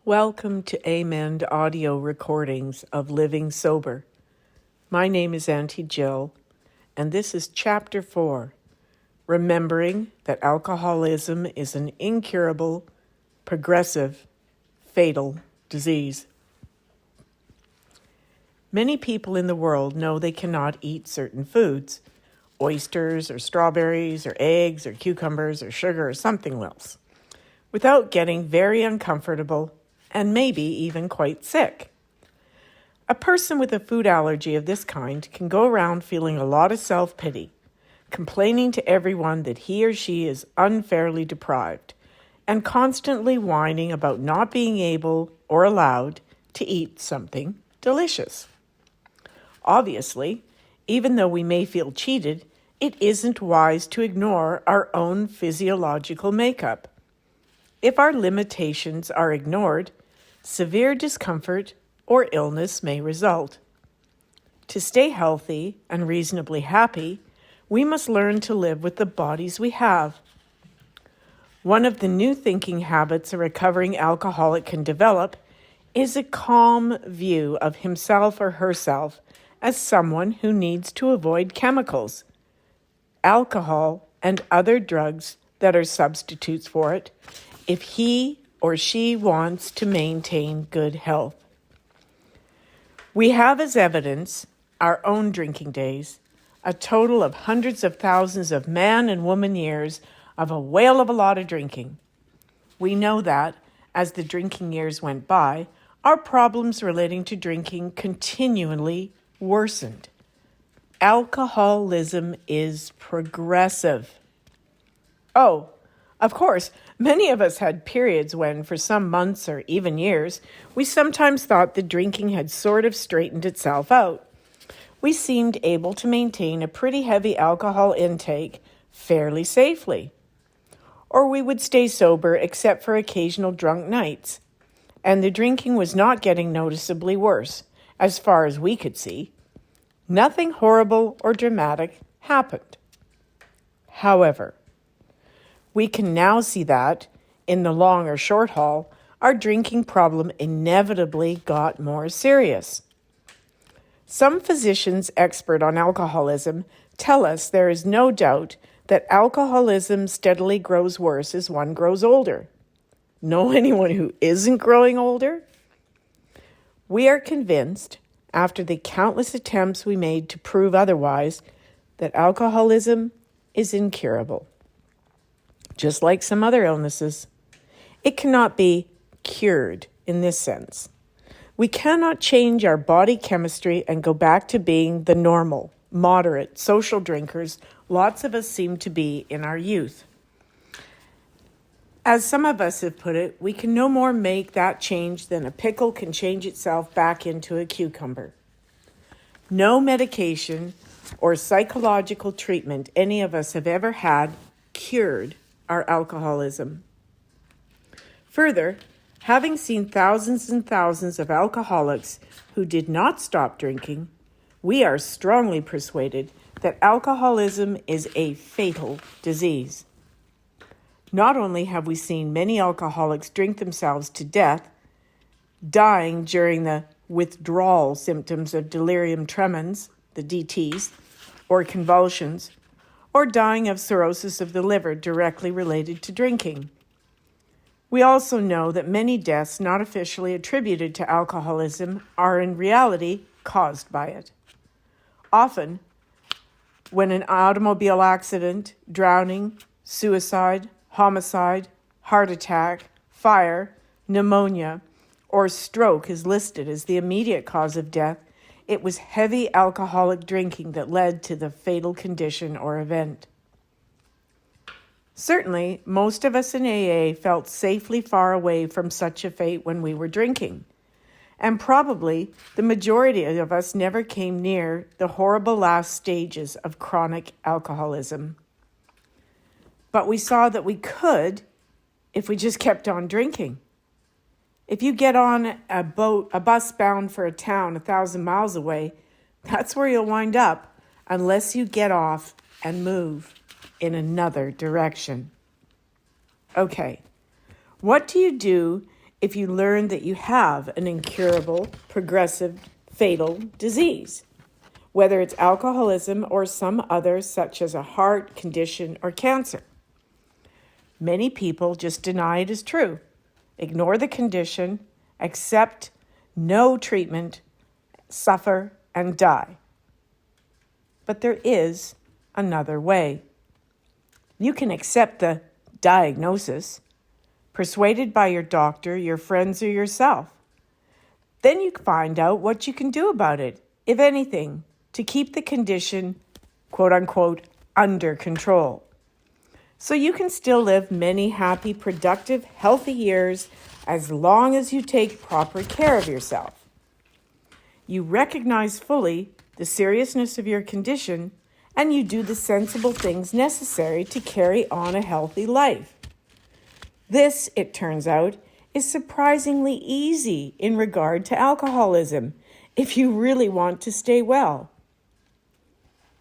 Welcome to Amend audio recordings of Living Sober. My name is Auntie Jill, and this is Chapter 4, Remembering that Alcoholism is an Incurable, Progressive, Fatal Disease. Many people in the world know they cannot eat certain foods, oysters or strawberries or eggs or cucumbers or sugar or something else, without getting very uncomfortable and maybe even quite sick. A person with a food allergy of this kind can go around feeling a lot of self-pity, complaining to everyone that he or she is unfairly deprived, and constantly whining about not being able or allowed to eat something delicious. Obviously, even though we may feel cheated, it isn't wise to ignore our own physiological makeup. If our limitations are ignored, severe discomfort or illness may result. To stay healthy and reasonably happy, we must learn to live with the bodies we have. One of the new thinking habits a recovering alcoholic can develop is a calm view of himself or herself as someone who needs to avoid chemicals, alcohol, and other drugs that are substitutes for it, if he or she wants to maintain good health. We have as evidence our own drinking days, a total of hundreds of thousands of man and woman years of a whale of a lot of drinking. We know that, as the drinking years went by, our problems relating to drinking continually worsened. Alcoholism is progressive. Oh, of course, many of us had periods when, for some months or even years, we sometimes thought the drinking had sort of straightened itself out. We seemed able to maintain a pretty heavy alcohol intake fairly safely. Or we would stay sober except for occasional drunk nights, and the drinking was not getting noticeably worse, as far as we could see. Nothing horrible or dramatic happened. However, we can now see that, in the long or short haul, our drinking problem inevitably got more serious. Some physicians expert on alcoholism tell us there is no doubt that alcoholism steadily grows worse as one grows older. Know anyone who isn't growing older? We are convinced, after the countless attempts we made to prove otherwise, that alcoholism is incurable. Just like some other illnesses, it cannot be cured in this sense. We cannot change our body chemistry and go back to being the normal, moderate, social drinkers lots of us seem to be in our youth. As some of us have put it, we can no more make that change than a pickle can change itself back into a cucumber. No medication or psychological treatment any of us have ever had cured our alcoholism. Further, having seen thousands and thousands of alcoholics who did not stop drinking, we are strongly persuaded that alcoholism is a fatal disease. Not only have we seen many alcoholics drink themselves to death, dying during the withdrawal symptoms of delirium tremens, the DTs, or convulsions, or dying of cirrhosis of the liver directly related to drinking. We also know that many deaths not officially attributed to alcoholism are in reality caused by it. Often, when an automobile accident, drowning, suicide, homicide, heart attack, fire, pneumonia, or stroke is listed as the immediate cause of death, it was heavy alcoholic drinking that led to the fatal condition or event. Certainly, most of us in AA felt safely far away from such a fate when we were drinking. And probably the majority of us never came near the horrible last stages of chronic alcoholism. But we saw that we could if we just kept on drinking. If you get on a bus bound for a town 1,000 miles away, that's where you'll wind up unless you get off and move in another direction. Okay, what do you do if you learn that you have an incurable, progressive, fatal disease, whether it's alcoholism or some other such as a heart condition or cancer. Many people just deny it is true, ignore the condition, accept no treatment, suffer, and die. But there is another way. You can accept the diagnosis, persuaded by your doctor, your friends, or yourself. Then you find out what you can do about it, if anything, to keep the condition, quote unquote, under control. So you can still live many happy, productive, healthy years as long as you take proper care of yourself. You recognize fully the seriousness of your condition, and you do the sensible things necessary to carry on a healthy life. This, it turns out, is surprisingly easy in regard to alcoholism if you really want to stay well.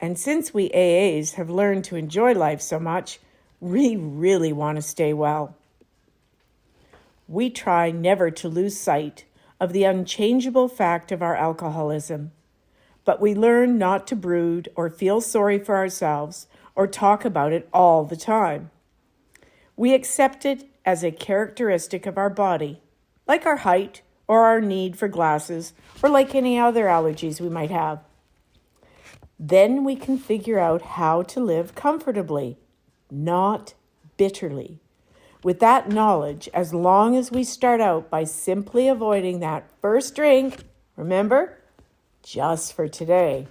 And since we AAs have learned to enjoy life so much, we really want to stay well. We try never to lose sight of the unchangeable fact of our alcoholism, but we learn not to brood or feel sorry for ourselves or talk about it all the time. We accept it as a characteristic of our body, like our height or our need for glasses or like any other allergies we might have. Then we can figure out how to live comfortably, not bitterly. With that knowledge, as long as we start out by simply avoiding that first drink, remember, just for today.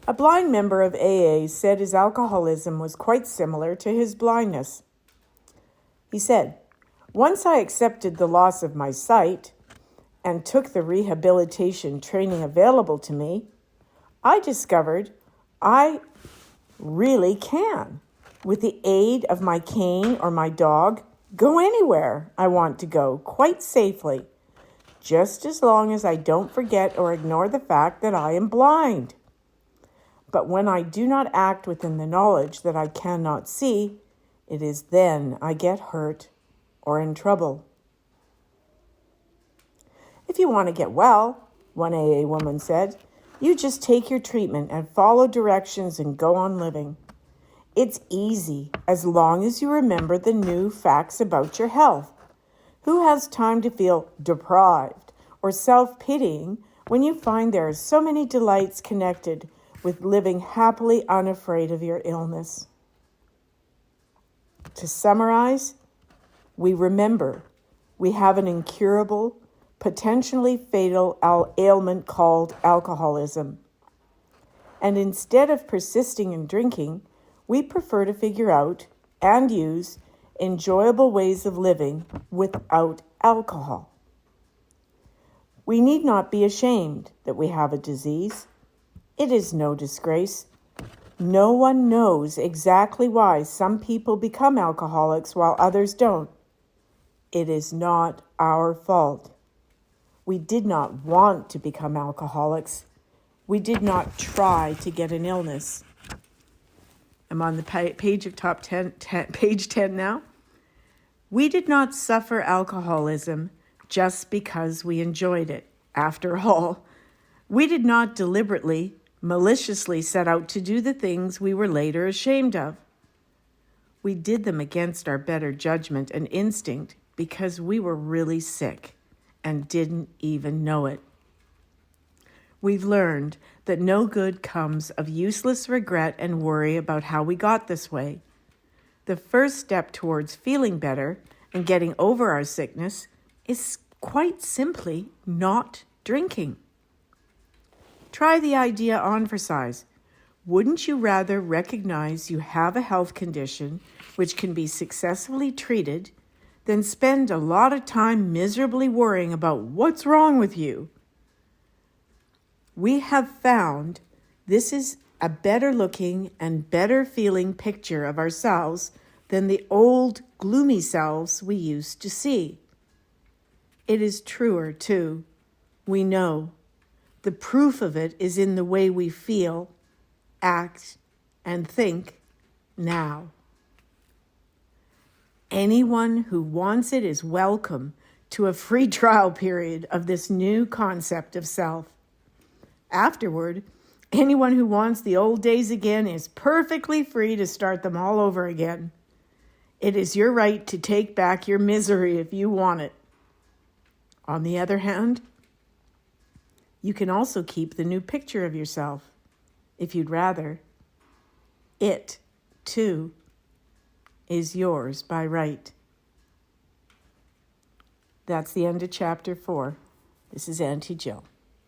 A blind member of AA said his alcoholism was quite similar to his blindness. He said, "Once I accepted the loss of my sight and took the rehabilitation training available to me, I discovered I really can, with the aid of my cane or my dog, go anywhere I want to go quite safely, just as long as I don't forget or ignore the fact that I am blind. But when I do not act within the knowledge that I cannot see, it is then I get hurt or in trouble." If you want to get well, one AA woman said, you just take your treatment and follow directions and go on living. It's easy as long as you remember the new facts about your health. Who has time to feel deprived or self-pitying when you find there are so many delights connected with living happily unafraid of your illness? To summarize, we remember we have an incurable, potentially fatal ailment called alcoholism. And instead of persisting in drinking, we prefer to figure out and use enjoyable ways of living without alcohol. We need not be ashamed that we have a disease. It is no disgrace. No one knows exactly why some people become alcoholics while others don't. It is not our fault. We did not want to become alcoholics. We did not try to get an illness. I'm on the page of page 10 now. We did not suffer alcoholism just because we enjoyed it. After all, we did not deliberately, maliciously set out to do the things we were later ashamed of. We did them against our better judgment and instinct because we were really sick and didn't even know it. We've learned that no good comes of useless regret and worry about how we got this way. The first step towards feeling better and getting over our sickness is quite simply not drinking. Try the idea on for size. Wouldn't you rather recognize you have a health condition which can be successfully treated than spend a lot of time miserably worrying about what's wrong with you? We have found this is a better looking and better feeling picture of ourselves than the old gloomy selves we used to see. It is truer, too. We know. The proof of it is in the way we feel, act, and think now. Anyone who wants it is welcome to a free trial period of this new concept of self. Afterward, anyone who wants the old days again is perfectly free to start them all over again. It is your right to take back your misery if you want it. On the other hand, you can also keep the new picture of yourself, if you'd rather. It, too, is yours by right. That's the end of chapter 4. This is Auntie Jill.